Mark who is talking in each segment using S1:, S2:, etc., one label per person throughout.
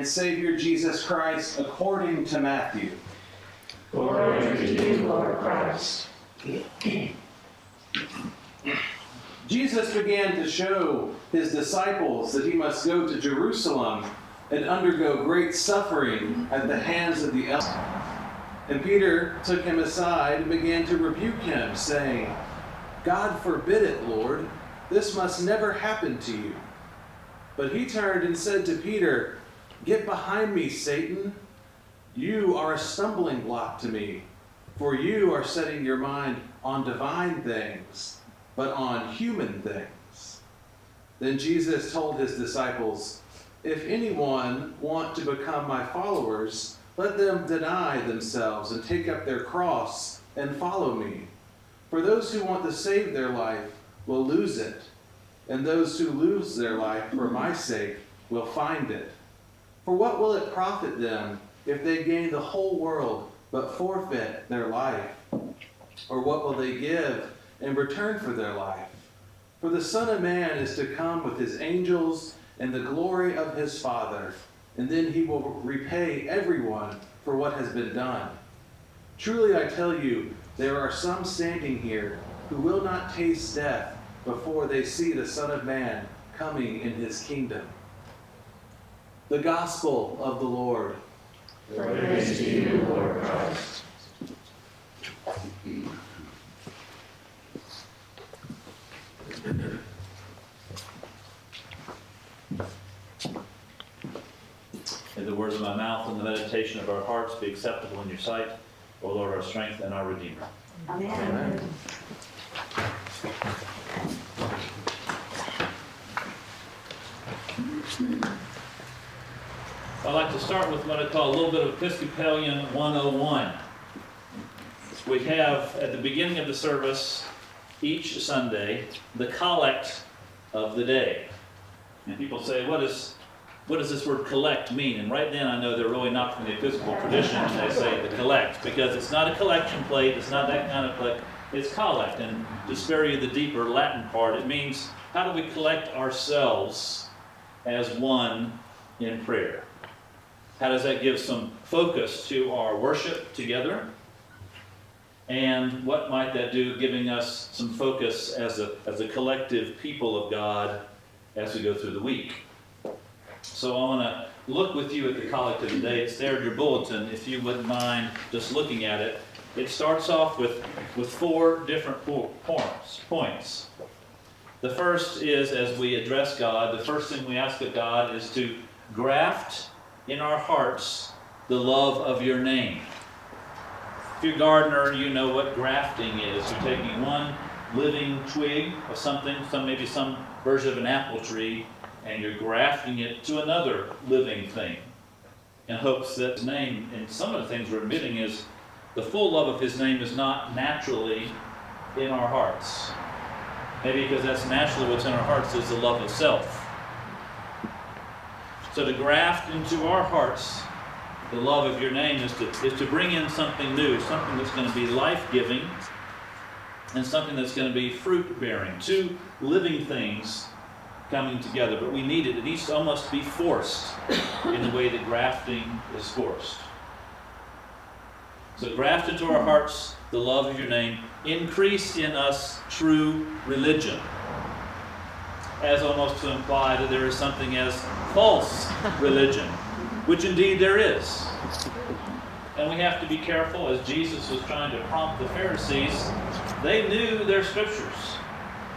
S1: and Savior Jesus Christ according to Matthew.
S2: Glory to you, Lord Christ.
S1: Jesus began to show his disciples that he must go to Jerusalem and undergo great suffering at the hands of the elders. And Peter took him aside and began to rebuke him, saying, God forbid it, Lord. This must never happen to you. But he turned and said to Peter, Get behind me, Satan. You are a stumbling block to me, for you are setting your mind on divine things, but on human things. Then Jesus told his disciples, If anyone want to become my followers, let them deny themselves and take up their cross and follow me. For those who want to save their life will lose it, and those who lose their life for my sake will find it. For what will it profit them if they gain the whole world but forfeit their life? Or what will they give in return for their life? For the Son of Man is to come with his angels in the glory of his Father, and then he will repay everyone for what has been done. Truly I tell you, there are some standing here who will not taste death before they see the Son of Man coming in his kingdom. The Gospel of the Lord.
S2: Praise to you, Lord Christ.
S3: May the words of my mouth and the meditation of our hearts be acceptable in your sight, O Lord, our strength and our Redeemer.
S2: Amen.
S1: Amen.
S3: I'd like to start with what I call a little bit of Episcopalian 101. We have, at the beginning of the service, each Sunday, the collect of the day. And people say, what does this word collect mean? And right then I know they're really not from the Episcopal tradition when they say the collect, because it's not a collection plate, it's not that kind of plate, it's collect. And to spare you the deeper Latin part, it means how do we collect ourselves as one in prayer? How does that give some focus to our worship together? And what might that do, giving us some focus as a collective people of God as we go through the week? So I want to look with you at the collect of the day. It's there in your bulletin, if you wouldn't mind just looking at it. It starts off with 4 different points. The first is, as we address God, the first thing we ask of God is to graft in our hearts the love of your name. If you're a gardener, you know what grafting is. You're taking one living twig of something, maybe some version of an apple tree, and you're grafting it to another living thing in hopes that his name, and some of the things we're admitting is the full love of his name is not naturally in our hearts. Maybe because that's naturally what's in our hearts is the love of self. So to graft into our hearts the love of your name is to bring in something new, something that's going to be life-giving and something that's going to be fruit-bearing. 2 living things coming together, but we need it. It needs to almost be forced in the way that grafting is forced. So graft into our hearts the love of your name. Increase in us true religion. As almost to imply that there is something as false religion, which indeed there is. And we have to be careful, as Jesus was trying to prompt the Pharisees. They knew their scriptures.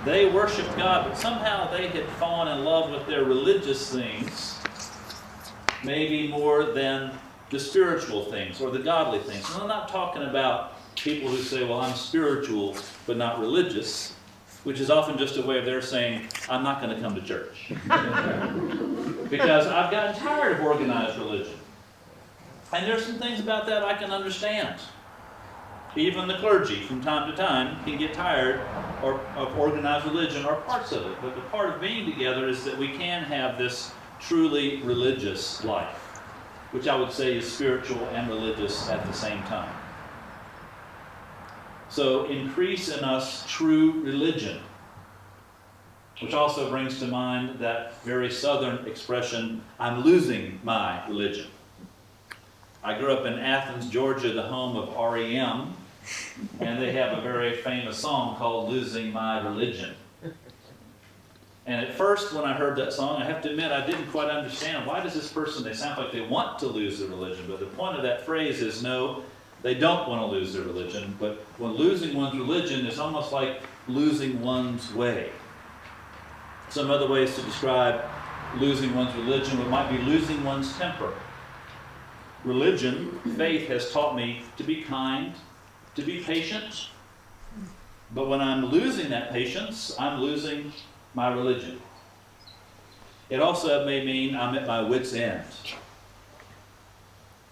S3: They worshiped God, but somehow they had fallen in love with their religious things, maybe more than the spiritual things or the godly things. And I'm not talking about people who say, well, I'm spiritual but not religious, which is often just a way of their saying, I'm not going to come to church. Because I've gotten tired of organized religion. And there's some things about that I can understand. Even the clergy, from time to time, can get tired of organized religion or parts of it. But the part of being together is that we can have this truly religious life, which I would say is spiritual and religious at the same time. So increase in us true religion. which also brings to mind that very southern expression, I'm losing my religion. I grew up in Athens, Georgia, the home of REM, and they have a very famous song called Losing My Religion. And at first, when I heard that song, I have to admit, I didn't quite understand, why does this person, they sound like they want to lose their religion, but the point of that phrase is no, they don't want to lose their religion, but when losing one's religion is almost like losing one's way. Some other ways to describe losing one's religion might be losing one's temper. Religion, faith, has taught me to be kind, to be patient, but when I'm losing that patience, I'm losing my religion. It also may mean I'm at my wit's end.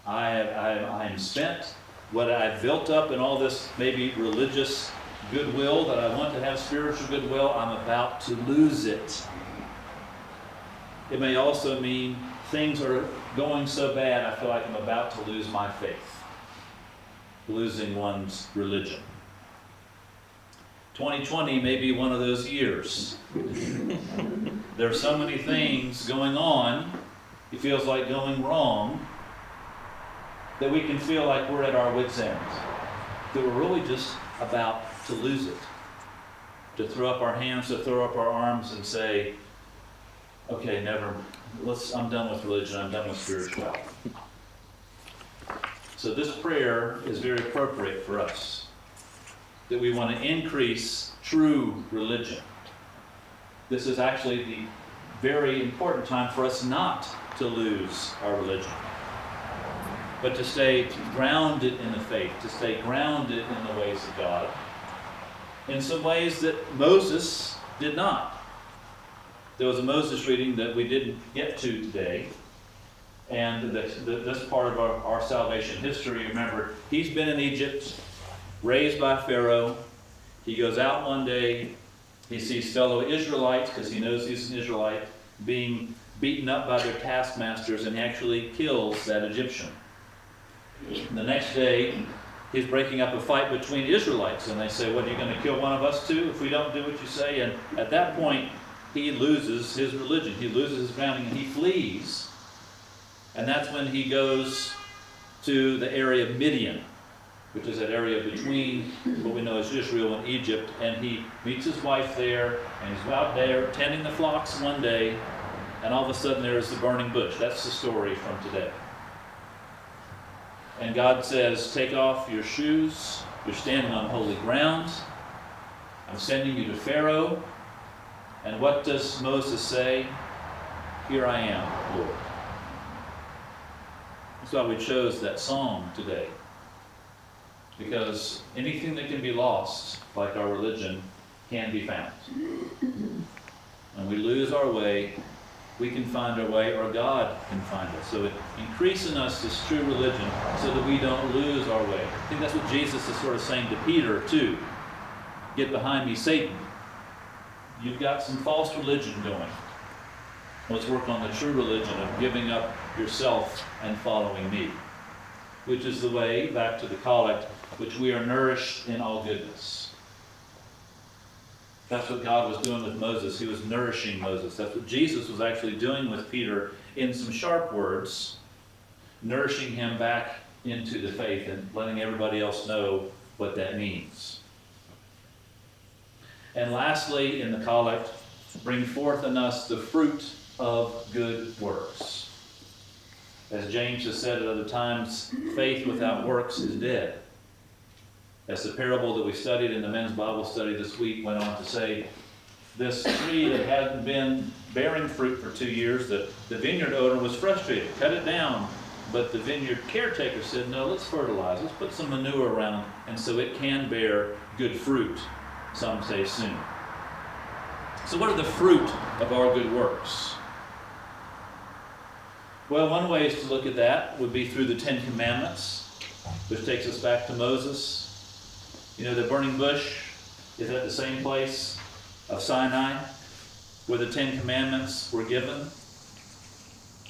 S3: I'm spent. What I've built up in all this maybe religious goodwill that I want to have spiritual goodwill, I'm about to lose it. It may also mean things are going so bad I feel like I'm about to lose my faith. Losing one's religion. 2020 may be one of those years. There are so many things going on, it feels like going wrong, that we can feel like we're at our wit's end. That we're really just about to lose it. To throw up our hands, to throw up our arms and say, okay, I'm done with religion, I'm done with spirituality. So this prayer is very appropriate for us. That we want to increase true religion. This is actually the very important time for us not to lose our religion, but to stay grounded in the faith, to stay grounded in the ways of God, in some ways that Moses did not. There was a Moses reading that we didn't get to today, and this part of our salvation history, remember, he's been in Egypt, raised by Pharaoh. He goes out one day, he sees fellow Israelites, because he knows he's an Israelite, being beaten up by their taskmasters, and he actually kills that Egyptian. The next day, he's breaking up a fight between Israelites, and they say, what, are you going to kill one of us too if we don't do what you say? And at that point, he loses his religion, he loses his grounding, and he flees. And that's when he goes to the area of Midian, which is that area between what we know as Israel and Egypt, and he meets his wife there, and he's out there tending the flocks one day, and all of a sudden there's the burning bush. That's the story from today. And God says, take off your shoes, you're standing on holy ground, I'm sending you to Pharaoh. And what does Moses say? Here I am, Lord. That's why we chose that song today. Because anything that can be lost, like our religion, can be found. When we lose our way, we can find our way, or God can find us. So increase in us this true religion so that we don't lose our way. I think that's what Jesus is sort of saying to Peter, too. Get behind me, Satan. You've got some false religion going. Let's work on the true religion of giving up yourself and following me, which is the way, back to the collect, which we are nourished in all goodness. That's what God was doing with Moses. He was nourishing Moses. That's what Jesus was actually doing with Peter in some sharp words, nourishing him back into the faith and letting everybody else know what that means. And lastly, in the collect, bring forth in us the fruit of good works. As James has said at other times, faith without works is dead. As the parable that we studied in the men's Bible study this week went on to say, this tree that hadn't been bearing fruit for 2 years, the vineyard owner was frustrated, cut it down, but the vineyard caretaker said, no, let's fertilize, let's put some manure around, and so it can bear good fruit, some say soon. So what are the fruit of our good works? Well, one way to look at that would be through the Ten Commandments, which takes us back to Moses. You know, the burning bush is at the same place of Sinai where the Ten Commandments were given.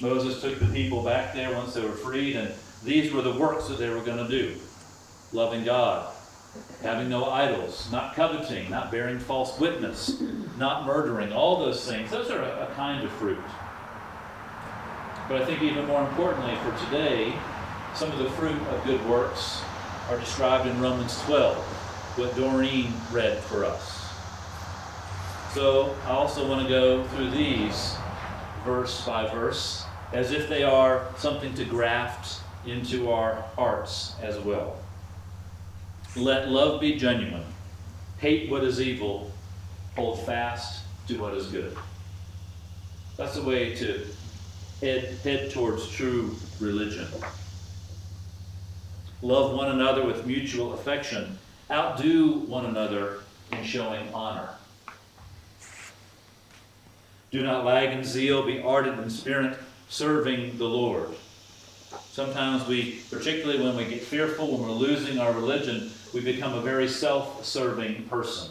S3: Moses took the people back there once they were freed, and these were the works that they were going to do. Loving God, having no idols, not coveting, not bearing false witness, not murdering, all those things. Those are a kind of fruit. But I think even more importantly for today, some of the fruit of good works are described in Romans 12, what Doreen read for us. So I also want to go through these verse by verse as if they are something to graft into our hearts as well. Let love be genuine. Hate what is evil. Hold fast to what is good. That's the way to head towards true religion. Love one another with mutual affection. Outdo one another in showing honor. Do not lag in zeal. Be ardent in spirit, serving the Lord. Sometimes we, particularly when we get fearful, when we're losing our religion, we become a very self-serving person.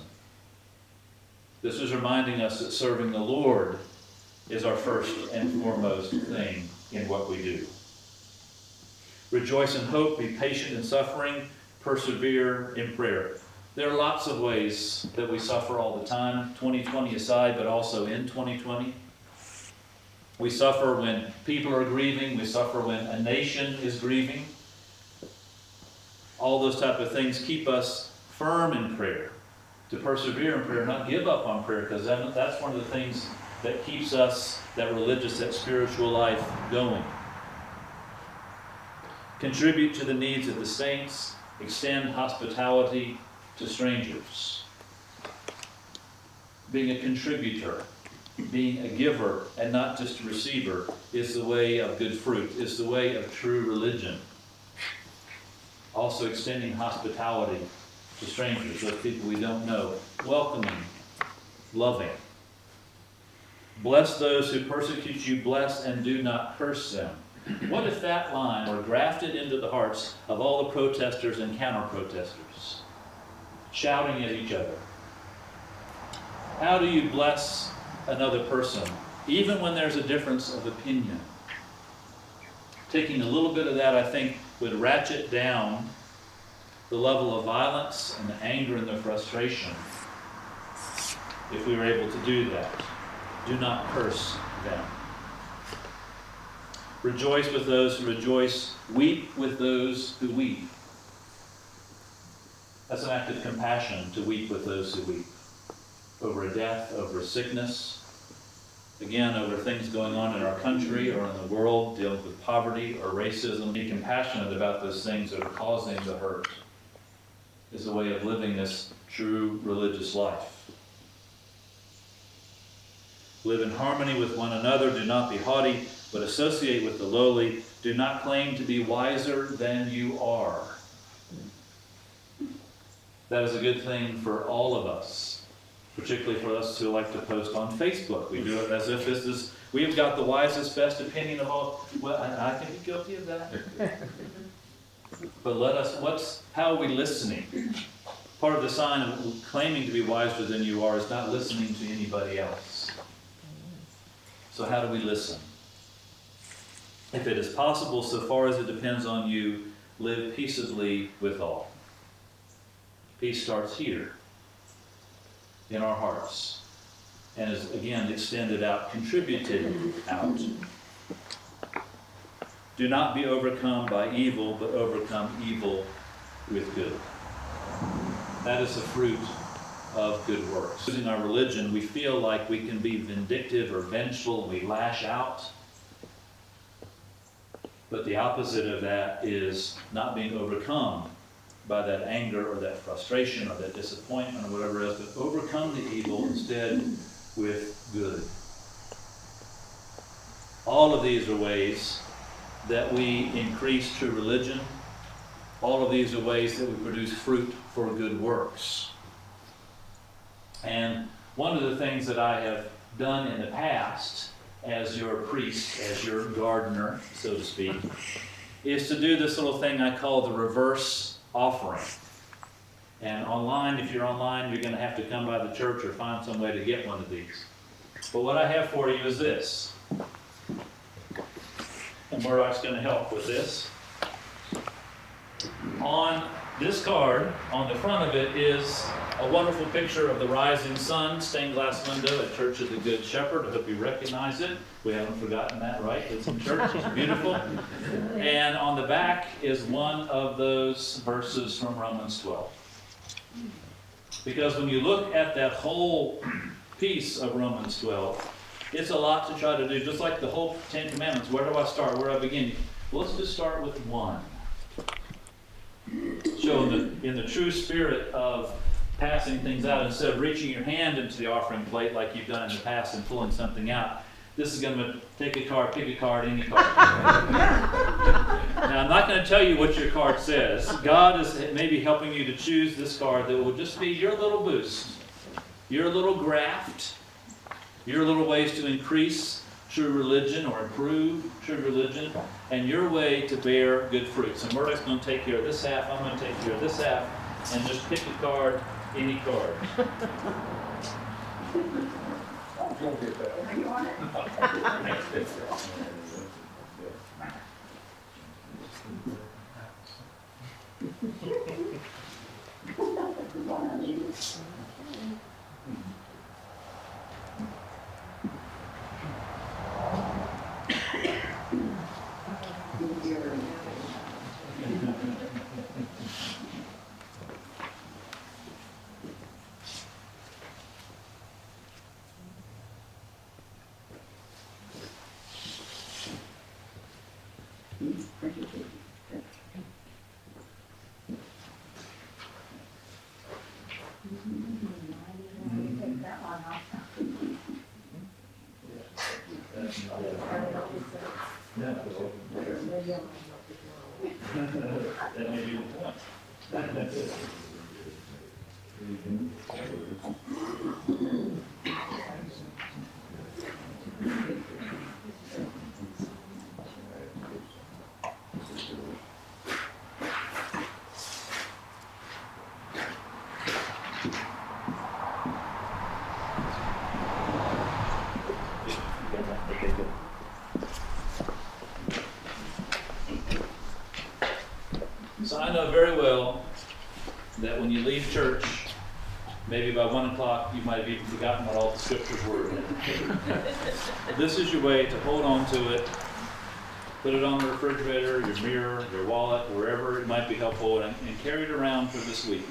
S3: This is reminding us that serving the Lord is our first and foremost thing in what we do. Rejoice in hope, be patient in suffering, persevere in prayer. There are lots of ways that we suffer all the time, 2020 aside, but also in 2020. We suffer when people are grieving. We suffer when a nation is grieving. All those type of things keep us firm in prayer, to persevere in prayer, not give up on prayer, because that's one of the things that keeps us, that religious, that spiritual life going. Contribute to the needs of the saints. Extend hospitality to strangers. Being a contributor, being a giver and not just a receiver is the way of good fruit, is the way of true religion. Also extending hospitality to strangers, those people we don't know. Welcoming, loving. Bless those who persecute you, bless and do not curse them. What if that line were grafted into the hearts of all the protesters and counter-protesters, shouting at each other? How do you bless another person, even when there's a difference of opinion? Taking a little bit of that, I think, would ratchet down the level of violence and the anger and the frustration if we were able to do that. Do not curse them. Rejoice with those who rejoice. Weep with those who weep. That's an act of compassion, to weep with those who weep. Over a death, over a sickness, again, over things going on in our country or in the world, dealing with poverty or racism. Be compassionate about those things that are causing the hurt is a way of living this true religious life. Live in harmony with one another. Do not be haughty, but associate with the lowly. Do not claim to be wiser than you are. That is a good thing for all of us, particularly for us who like to post on Facebook. We do it as if we have got the wisest, best opinion of all. Well, I can be guilty of that. But how are we listening? Part of the sign of claiming to be wiser than you are is not listening to anybody else. So how do we listen? If it is possible, so far as it depends on you, live peaceably with all. Peace starts here, in our hearts, and is again extended out, contributed out. Do not be overcome by evil, but overcome evil with good. That is the fruit of good works. Using our religion, we feel like we can be vindictive or vengeful, we lash out. But the opposite of that is not being overcome by that anger or that frustration or that disappointment or whatever else, but overcome the evil instead with good. All of these are ways that we increase true religion. All of these are ways that we produce fruit for good works. And one of the things that I have done in the past as your priest, as your gardener, so to speak, is to do this little thing I call the reverse offering. And online, if you're online, you're going to have to come by the church or find some way to get one of these. But what I have for you is this. And Murdoch's going to help with this. On This card, on the front of it, is a wonderful picture of the rising sun, stained glass window at Church of the Good Shepherd. I hope you recognize it. We haven't forgotten that, right? It's in church. It's beautiful. And on the back is one of those verses from Romans 12. Because when you look at that whole piece of Romans 12, it's a lot to try to do. Just like the whole Ten Commandments. Where do I start? Where do I begin? Well, let's just start with one. So in the true spirit of passing things out, instead of reaching your hand into the offering plate like you've done in the past and pulling something out, this is going to take a card, pick a card, any card. Now, I'm not going to tell you what your card says. God is maybe helping you to choose this card that will just be your little boost, your little graft, your little ways to increase true religion or improve true religion, and your way to bear good fruit. So Murdoch's going to take care of this half, I'm going to take care of this half, and just pick a card, any card. That may be the point. So I know very well that when you leave church, maybe by 1 o'clock you might have even forgotten what all the scriptures were. This is your way to hold on to it, put it on the refrigerator, your mirror, your wallet, wherever it might be helpful, and carry it around for this week.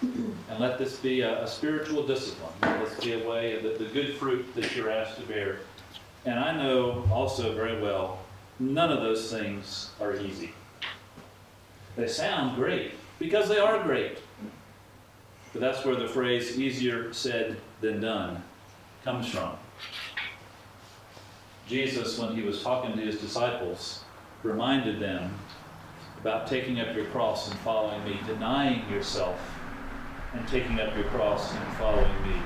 S3: And let this be a spiritual discipline. Let this be a way of the good fruit that you're asked to bear. And I know also very well, none of those things are easy. They sound great, because they are great. But that's where the phrase, easier said than done, comes from. Jesus, when he was talking to his disciples, reminded them about taking up your cross and following me, denying yourself and taking up your cross and following me.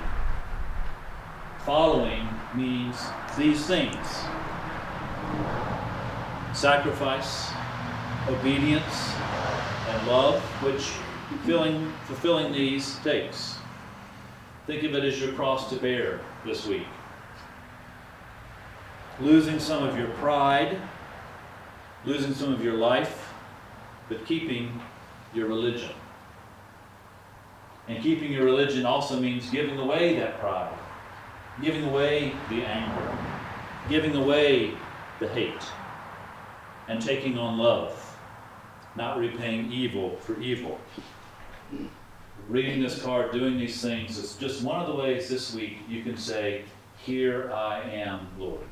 S3: Following means these things: sacrifice, obedience, and love, which fulfilling these takes. Think of it as your cross to bear this week. Losing some of your pride, losing some of your life, but keeping your religion. And keeping your religion also means giving away that pride, giving away the anger, giving away the hate, and taking on love. Not repaying evil for evil. Reading this card, doing these things, is just one of the ways this week you can say, "Here I am, Lord."